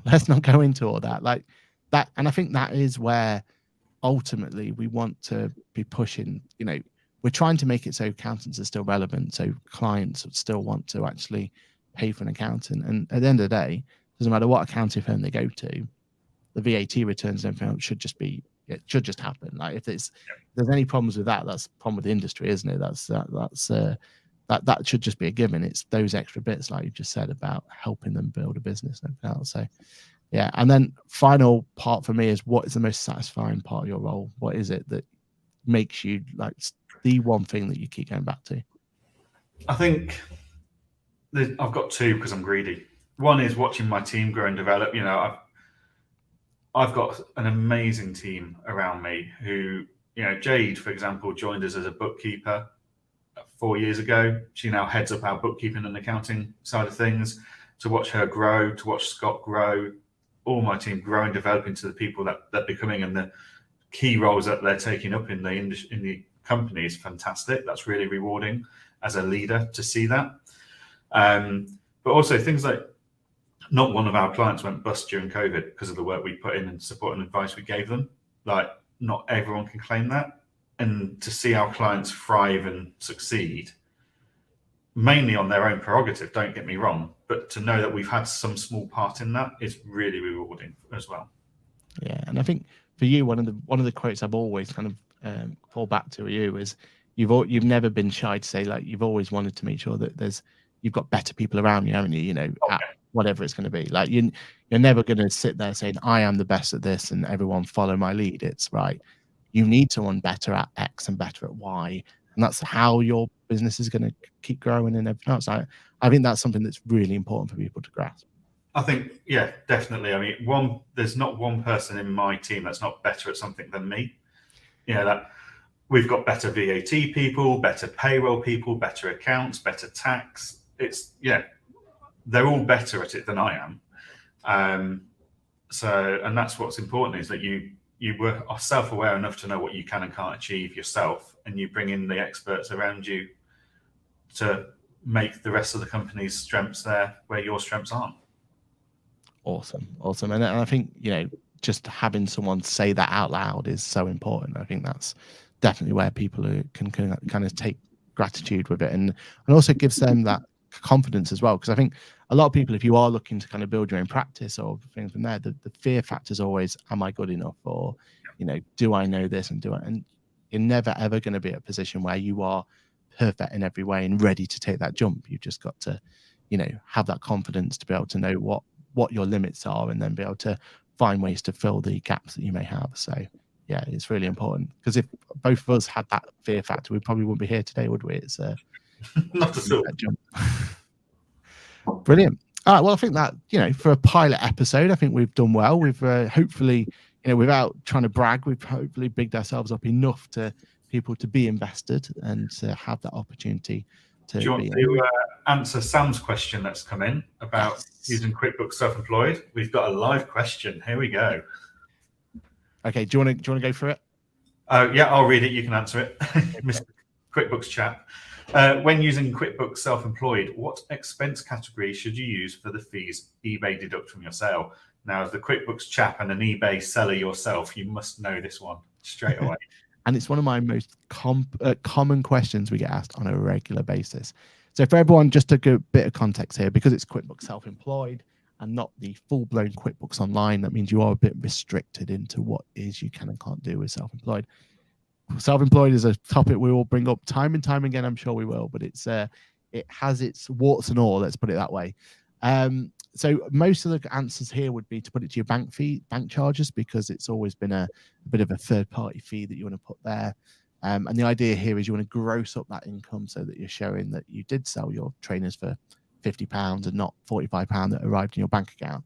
Let's not go into all that. Like that, and I think that is where ultimately we want to be pushing. We're trying to make it so accountants are still relevant, so clients still want to actually pay for an accountant. And at the end of the day, doesn't matter what accounting firm they go to, the VAT returns and everything else should just happen. Like if there's any problems with that, that's a problem with the industry, isn't it? That should just be a given. It's those extra bits, like you just said, about helping them build a business and everything else. So yeah. And then final part for me is, what is the most satisfying part of your role? What is it that makes you like the one thing that you keep going back to? I think I've got two because I'm greedy. One is watching my team grow and develop. I've got an amazing team around me who, Jade, for example, joined us as a bookkeeper 4 years ago. She now heads up our bookkeeping and accounting side of things. To watch her grow, to watch Scott grow, all my team grow and develop into the people that they're becoming and the key roles that they're taking up in the company is fantastic. That's really rewarding as a leader to see that. But also things like, not one of our clients went bust during COVID because of the work we put in and support and advice we gave them. Like, not everyone can claim that. And to see our clients thrive and succeed mainly on their own prerogative, don't get me wrong, but to know that we've had some small part in that is really rewarding as well. Yeah, and I think for you, one of the quotes I've always kind of fall back to you is you've never been shy to say, like, you've always wanted to make sure that you've got better people around you, haven't you? You know, at whatever it's going to be. Like you're never going to sit there saying I am the best at this and everyone follow my lead. It's right. You need someone better at X and better at Y, and that's how your business is going to keep growing and everything else. I think that's something that's really important for people to grasp. I think, yeah, definitely. I mean, there's not one person in my team that's not better at something than me. You know, that we've got better VAT people, better payroll people, better accounts, better tax. They're all better at it than I am. And that's what's important, is that you are self-aware enough to know what you can and can't achieve yourself, and you bring in the experts around you to make the rest of the company's strengths there where your strengths aren't. Awesome. And I think, you know, just having someone say that out loud is so important. I think that's definitely where people can kind of take gratitude with it, and also gives them that confidence as well. Because I think a lot of people, if you are looking to kind of build your own practice or things from there, the fear factor is always, am I good enough? Or, you know, do I know this and and you're never ever going to be at a position where you are perfect in every way and ready to take that jump. You've just got to, you know, have that confidence to be able to know what your limits are, and then be able to find ways to fill the gaps that you may have. So yeah, it's really important, because if both of us had that fear factor, we probably wouldn't be here today, would we? It's not at all. Brilliant. All right, well, I think that, you know, for a pilot episode, I think we've done well. We've hopefully, you know, without trying to brag, we've hopefully bigged ourselves up enough to people to be invested and to have that opportunity to. Do you want to answer Sam's question that's come in about using QuickBooks Self-Employed? We've got a live question. Here we go. Okay, do you want to go for it? Yeah, I'll read it. You can answer it. Mr. QuickBooks chat. When using QuickBooks Self-Employed, what expense category should you use for the fees eBay deduct from your sale? Now, as the QuickBooks chap and an eBay seller yourself, you must know this one straight away. And it's one of my most common questions we get asked on a regular basis. So for everyone, just a good bit of context here, because it's QuickBooks Self-Employed and not the full-blown QuickBooks Online, that means you are a bit restricted into what is you can and can't do with Self-Employed. Self-employed is a topic we will bring up time and time again. I'm sure we will, but it has its warts and all. Let's put it that way. So most of the answers here would be to put it to your bank charges, because it's always been a bit of a third-party fee that you want to put there. And the idea here is you want to gross up that income so that you're showing that you did sell your trainers for £50 and not £45 that arrived in your bank account.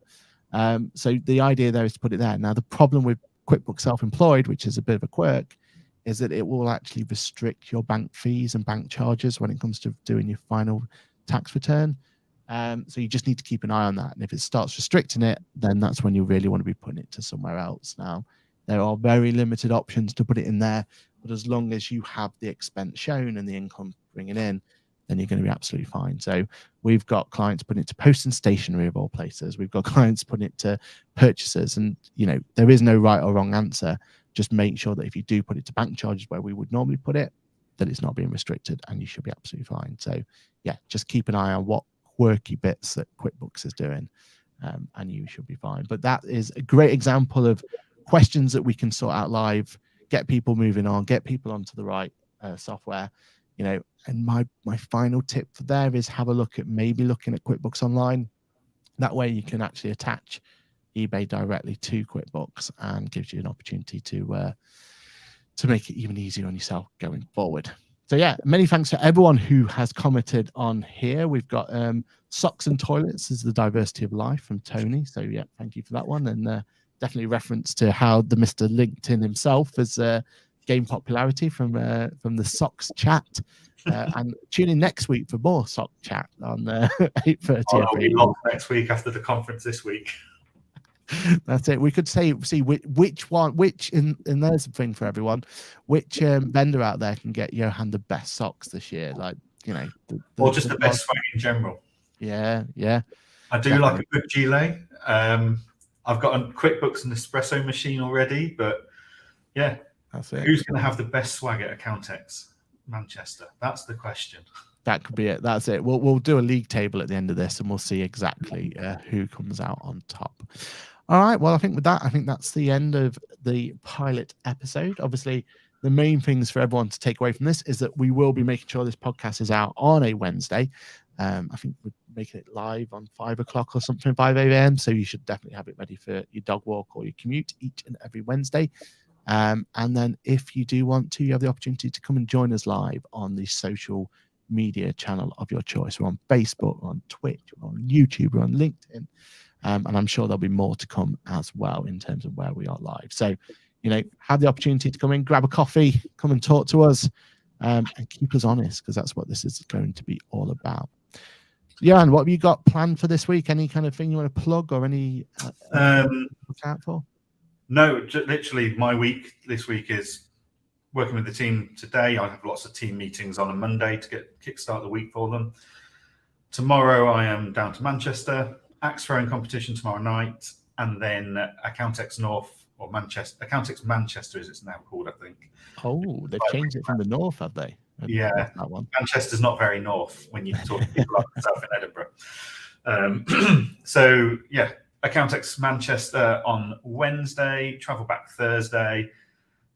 So the idea there is to put it there. Now, the problem with QuickBooks Self-Employed, which is a bit of a quirk, is that it will actually restrict your bank fees and bank charges when it comes to doing your final tax return. So you just need to keep an eye on that. And if it starts restricting it, then that's when you really want to be putting it to somewhere else. Now, there are very limited options to put it in there, but as long as you have the expense shown and the income bringing in, then you're going to be absolutely fine. So we've got clients putting it to post and stationery of all places. We've got clients putting it to purchasers, and, you know, there is no right or wrong answer. Just make sure that if you do put it to bank charges where we would normally put it, that it's not being restricted, and you should be absolutely fine. So yeah, just keep an eye on what quirky bits that QuickBooks is doing, and you should be fine. But that is a great example of questions that we can sort out live, get people moving on, get people onto the right software, you know. And my final tip for there is have a look at maybe looking at QuickBooks Online. That way you can actually attach eBay directly to QuickBooks, and gives you an opportunity to make it even easier on yourself going forward. So yeah, many thanks to everyone who has commented on here. We've got socks and toilets is the diversity of life from Tony. So yeah, thank you for that one, and definitely reference to how the Mr. LinkedIn himself has gained popularity from the socks chat. And tune in next week for more sock chat on 8:30. I'll be locked next week after the conference this week. That's it. We could see which and there's a thing for everyone, which vendor out there can get Johann the best socks this year, like, you know, or just the best swag in general. Yeah I do definitely like a good gilet. I've got a QuickBooks and espresso machine already, but yeah, that's it. Who's going to have the best swag at Accountex Manchester? That's the question. That could be it. That's it. We'll do a league table at the end of this, and we'll see exactly who comes out on top. All right. Well, I think with that, I think that's the end of the pilot episode. Obviously, the main things for everyone to take away from this is that we will be making sure this podcast is out on a Wednesday. I think we're making it live on 5 o'clock or something, 5 a.m. So you should definitely have it ready for your dog walk or your commute each and every Wednesday. And then if you do want to, you have the opportunity to come and join us live on the social media channel of your choice. We're on Facebook, we're on Twitch, we're on YouTube, we're on LinkedIn. And I'm sure there'll be more to come as well in terms of where we are live. So, have the opportunity to come in, grab a coffee, come and talk to us, and keep us honest, because that's what this is going to be all about. Johann, what have you got planned for this week? Any kind of thing you want to plug or any look out for? No, literally my week this week is working with the team today. I have lots of team meetings on a Monday to kickstart the week for them. Tomorrow I am down to Manchester, axe throwing competition tomorrow night, and then Accountex North, or Manchester, Accountex Manchester as it's now called, I think. Oh, they've changed it from the north, have they? Yeah, that one. Manchester's not very north when you talk to people like myself in Edinburgh. So yeah, Accountex Manchester on Wednesday, travel back Thursday,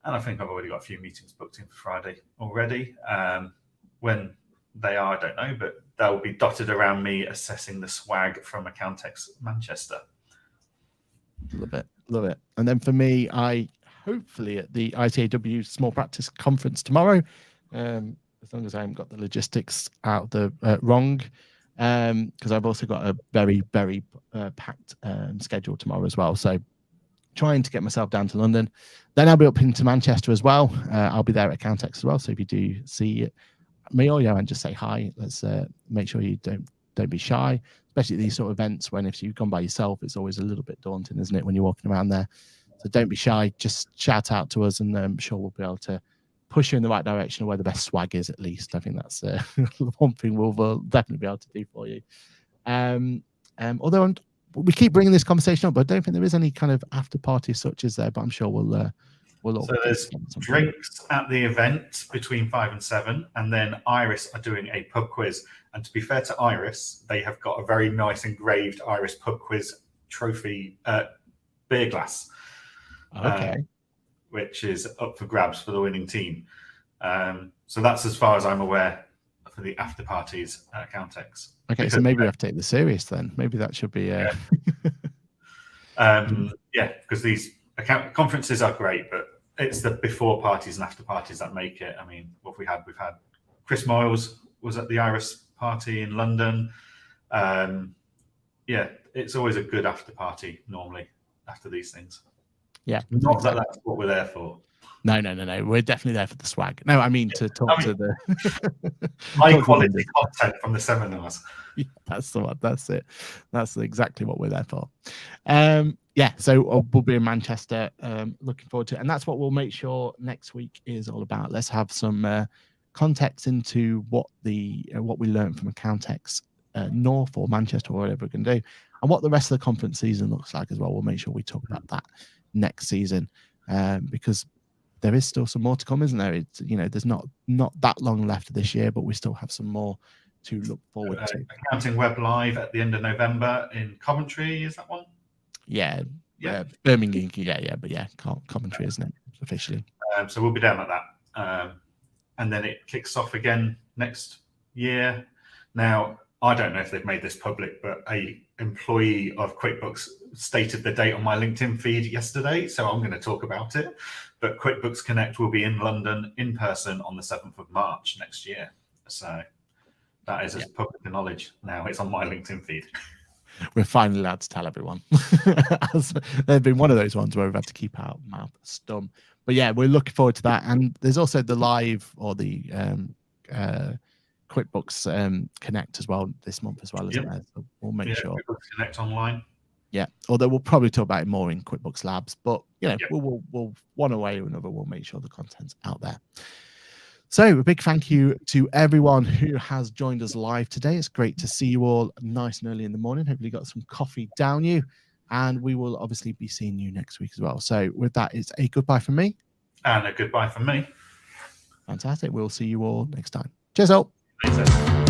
and I think I've already got a few meetings booked in for Friday already. When they are, I don't know, but they'll be dotted around me assessing the swag from Accountex Manchester. Love it. And then for me, I hopefully at the ITAW Small Practice Conference tomorrow, as long as I haven't got the logistics out the wrong, because I've also got a very, very packed schedule tomorrow as well. So trying to get myself down to London. Then I'll be up into Manchester as well. I'll be there at Accountex as well. So if you do see me or Johann, just say hi. Let's make sure you don't be shy, especially at these sort of events when if you've gone by yourself, it's always a little bit daunting, isn't it, when you're walking around there. So don't be shy. Just shout out to us, and I'm sure we'll be able to push you in the right direction of where the best swag is, at least. I think that's one thing we'll definitely be able to do for you. Although we keep bringing this conversation up, but I don't think there is any kind of after party such as there, but I'm sure we'll all. So there's drinks at the event between 5 and 7, and then Iris are doing a pub quiz. And to be fair to Iris, they have got a very nice engraved Iris pub quiz trophy beer glass. Okay. Which is up for grabs for the winning team. So that's as far as I'm aware for the after parties at Accountex. Okay, so maybe we have to take this serious then. Maybe that should be. Yeah, because these conferences are great, but it's the before parties and after parties that make it. I mean, what we've had Chris Miles was at the Iris party in London. It's always a good after party normally after these things. Yeah, not that that's what we're there for. No. We're definitely there for the swag. No, I mean to talk to the high quality content from the seminars. Yeah, that's the one. That's it. That's exactly what we're there for. So we'll be in Manchester. Looking forward to it, and that's what we'll make sure next week is all about. Let's have some context into what we learned from Accountex North or Manchester or whatever we're going to do, and what the rest of the conference season looks like as well. We'll make sure we talk about that next season, because there is still some more to come, isn't there? It's there's not that long left of this year, but we still have some more to look forward to. Accounting Web Live at the end of November in Coventry, is that one? Yeah. Birmingham, but Coventry, isn't it, officially? So we'll be down at that, and then it kicks off again next year. Now, I don't know if they've made this public, but a employee of QuickBooks stated the date on my LinkedIn feed yesterday, so I'm going to talk about it. But QuickBooks Connect will be in London in person on the 7th of March next year. So that is as public knowledge now. It's on my LinkedIn feed. We're finally allowed to tell everyone. They've been one of those ones where we've had to keep our mouth stum. But yeah, we're looking forward to that. And there's also the live or the QuickBooks Connect as well this month as well, isn't there? So we'll make sure. QuickBooks Connect online. Yeah, although we'll probably talk about it more in QuickBooks Labs, but we'll one way or another, we'll make sure the content's out there. So a big thank you to everyone who has joined us live today. It's great to see you all nice and early in the morning. Hopefully you got some coffee down you, and we will obviously be seeing you next week as well. So with that, it's a goodbye from me. And a goodbye from me. Fantastic. We'll see you all next time. Cheers all. Later.